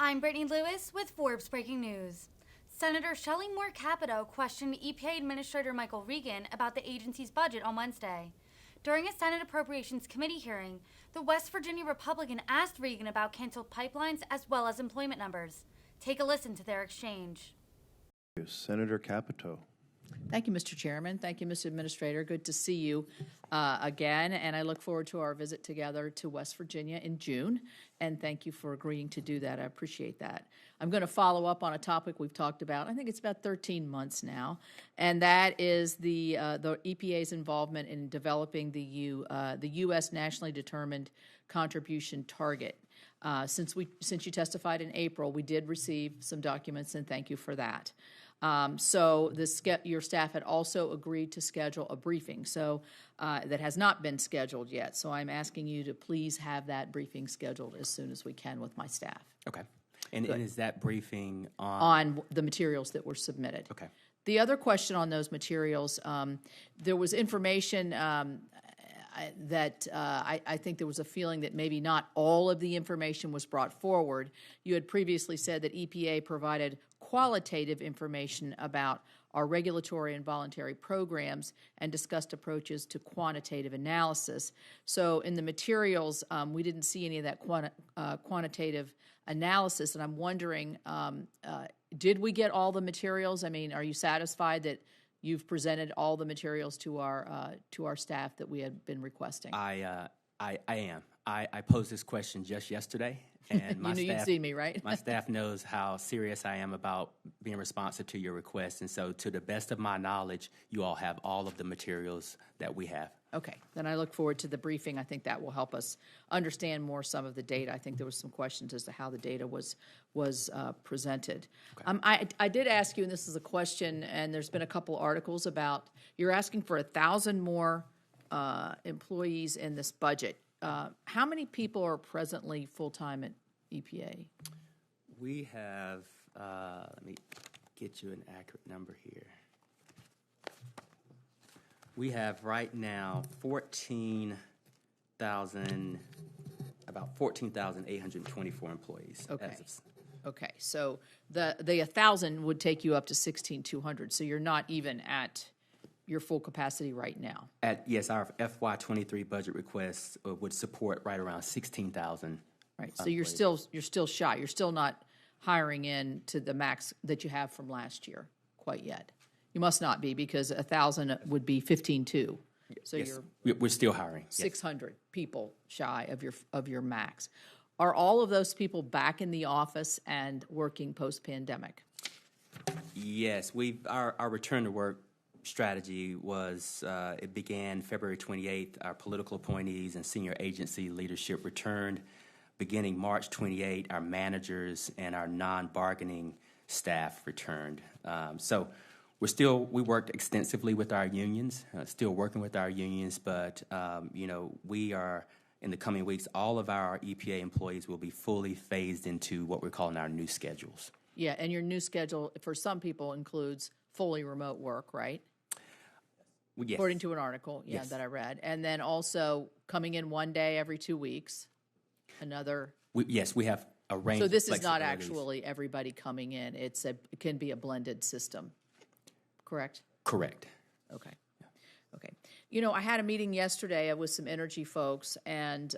I'm Brittany Lewis with Forbes Breaking News. Senator Shelley Moore Capito questioned EPA Administrator Michael Regan about the agency's budget on Wednesday. During a Senate Appropriations Committee hearing, the West Virginia Republican asked Regan about canceled pipelines as well as employment numbers. Take a listen to their exchange. Senator Capito. Thank you, Mr. Chairman. Thank you, Mr. Administrator. Good to see you again, and I look forward to our visit together to West Virginia in June, and thank you for agreeing to do that. I appreciate that. I'm going to follow up on a topic we've talked about, I think it's about 13 months now, and that is the EPA's involvement in developing the U.S. nationally determined contribution target. Since you testified in April, we did receive some documents, and thank you for that. So your staff had also agreed to schedule a briefing, so that has not been scheduled yet. So I'm asking you to please have that briefing scheduled as soon as we can with my staff. Okay. And is that briefing on the materials that were submitted? Okay. The other question on those materials, there was information that I think there was a feeling that maybe not all of the information was brought forward. You had previously said that EPA provided qualitative information about our regulatory and voluntary programs and discussed approaches to quantitative analysis. So in the materials, we didn't see any of that quantitative analysis, and I'm wondering, did we get all the materials? I mean, are you satisfied that you've presented all the materials to our staff that we had been requesting? I am. I posed this question just yesterday, and my you knew staff, you'd see me, right? My staff knows how serious I am about being responsive to your request, and so to the best of my knowledge, you all have all of the materials that we have. Okay, then I look forward to the briefing. I think that will help us understand more some of the data. I think there was some questions as to how the data was presented. Okay. I did ask you, and this is a question, and there's been a couple articles about, you're asking for 1,000 more employees in this budget. How many people are presently full-time at EPA? We have, let me get you an accurate number here. We have right now about 14,824 employees. Okay. Okay, so the 1,000 would take you up to 16,200. So you're not even at your full capacity right now. Yes, our FY23 budget request would support right around 16,000. Right. So you're still shy. You're still not hiring in to the max that you have from last year quite yet. You must not be, because 1,000 would be 15,200. So yes, we're still hiring. 600 people shy of your max. Are all of those people back in the office and working post-pandemic? Yes, our return to work strategy was it began February 28th. Our political appointees and senior agency leadership returned. Beginning March 28th, our managers and our non-bargaining staff returned. So we worked extensively with our unions, still working with our unions, but we are, in the coming weeks, all of our EPA employees will be fully phased into what we're calling our new schedules. Yeah, and your new schedule for some people includes fully remote work, right? Yes. According to an article, yes, that I read. And then also coming in one day every 2 weeks, another. Yes, we have a range. So this is not actually everybody coming in. It can be a blended system, correct? Correct. Okay. Okay. I had a meeting yesterday with some energy folks, and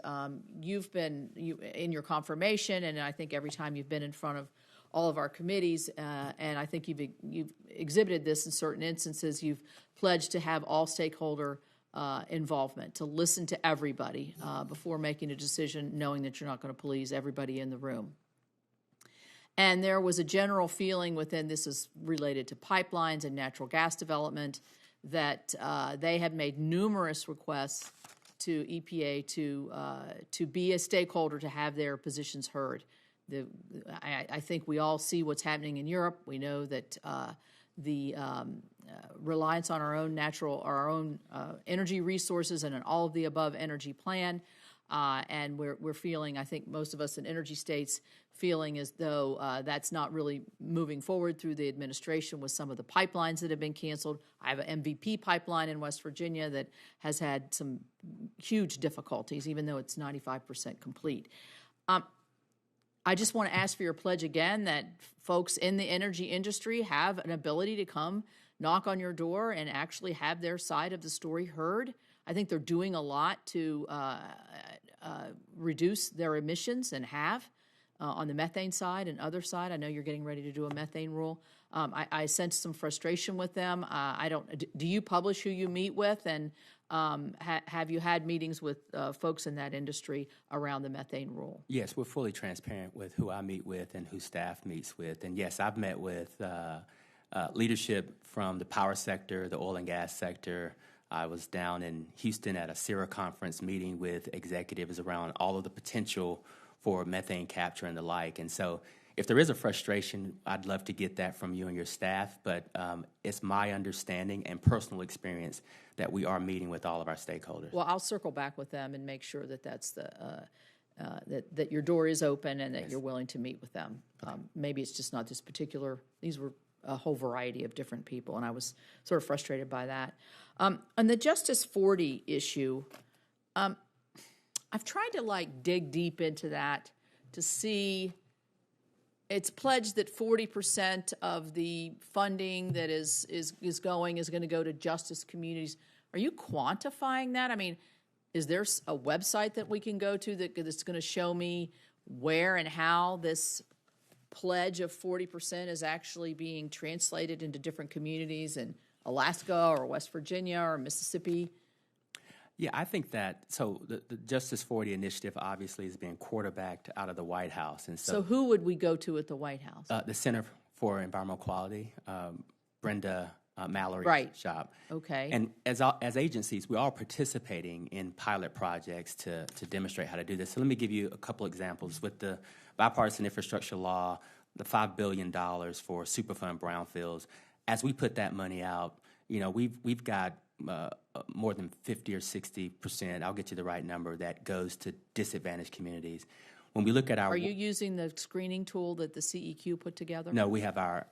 you've been in your confirmation, and I think every time you've been in front of all of our committees, and I think you've exhibited this in certain instances. You've pledged to have all stakeholder involvement, to listen to everybody before making a decision, knowing that you're not going to please everybody in the room. And there was a general feeling within, this is related to pipelines and natural gas development, that they had made numerous requests to EPA to be a stakeholder, to have their positions heard. I think we all see what's happening in Europe. We know that the reliance on our own energy resources and an all of the above energy plan, and we're feeling, I think most of us in energy states feeling as though that's not really moving forward through the administration with some of the pipelines that have been canceled. I have an MVP pipeline in West Virginia that has had some huge difficulties, even though it's 95% complete. I just want to ask for your pledge again that folks in the energy industry have an ability to come knock on your door and actually have their side of the story heard. I think they're doing a lot to reduce their emissions and have on the methane side and other side. I know you're getting ready to do a methane rule. I sense some frustration with them. Do you publish who you meet with, and have you had meetings with folks in that industry around the methane rule? Yes, we're fully transparent with who I meet with and who staff meets with. And yes, I've met with leadership from the power sector, the oil and gas sector. I was down in Houston at a CERA conference meeting with executives around all of the potential for methane capture and the like. And so if there is a frustration, I'd love to get that from you and your staff, but it's my understanding and personal experience that we are meeting with all of our stakeholders. Well, I'll circle back with them and make sure that that's that your door is open and that you're willing to meet with them. Okay. Maybe it's just not this particular, these were a whole variety of different people, and I was sort of frustrated by that. On the Justice 40 issue, I've tried to dig deep into that to see. It's pledged that 40% of the funding that is going to go to justice communities. Are you quantifying that? I mean, is there a website that we can go to that's going to show me where and how this pledge of 40% is actually being translated into different communities in Alaska or West Virginia or Mississippi? Yeah, I think that, so the Justice 40 initiative obviously is being quarterbacked out of the White House. And so who would we go to at the White House? The Center for Environmental Quality, Brenda Mallory's shop. Okay. And as agencies, we're all participating in pilot projects to demonstrate how to do this. So let me give you a couple examples. With the bipartisan infrastructure law, the $5 billion for Superfund brownfields, as we put that money out, we've got more than 50 or 60%, I'll get you the right number, that goes to disadvantaged communities. When we look at our... Are you using the screening tool that the CEQ put together? No, we have our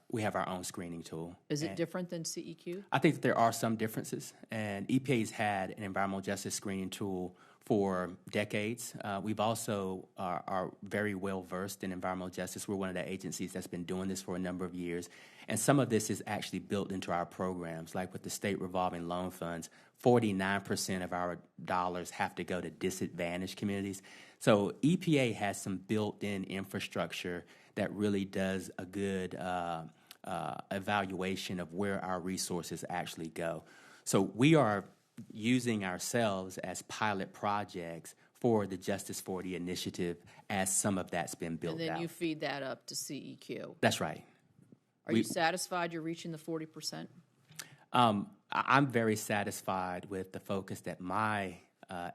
own screening tool. Is it different than CEQ? I think that there are some differences, and EPA's had an environmental justice screening tool for decades. We've also are very well versed in environmental justice. We're one of the agencies that's been doing this for a number of years. And some of this is actually built into our programs, like with the state revolving loan funds. 49% of our dollars have to go to disadvantaged communities. So EPA has some built-in infrastructure that really does a good evaluation of where our resources actually go. So we are using ourselves as pilot projects for the Justice 40 initiative as some of that's been built out. And then you feed that up to CEQ. That's right. Are you satisfied you're reaching the 40%? I'm very satisfied with the focus that my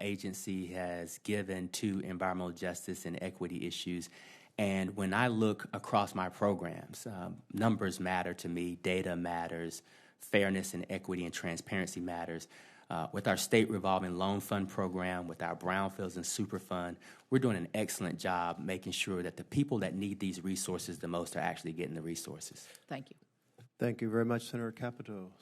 agency has given to environmental justice and equity issues. And when I look across my programs, numbers matter to me, data matters, fairness and equity and transparency matters. With our state revolving loan fund program, with our brownfields and Superfund, we're doing an excellent job making sure that the people that need these resources the most are actually getting the resources. Thank you. Thank you very much, Senator Capito.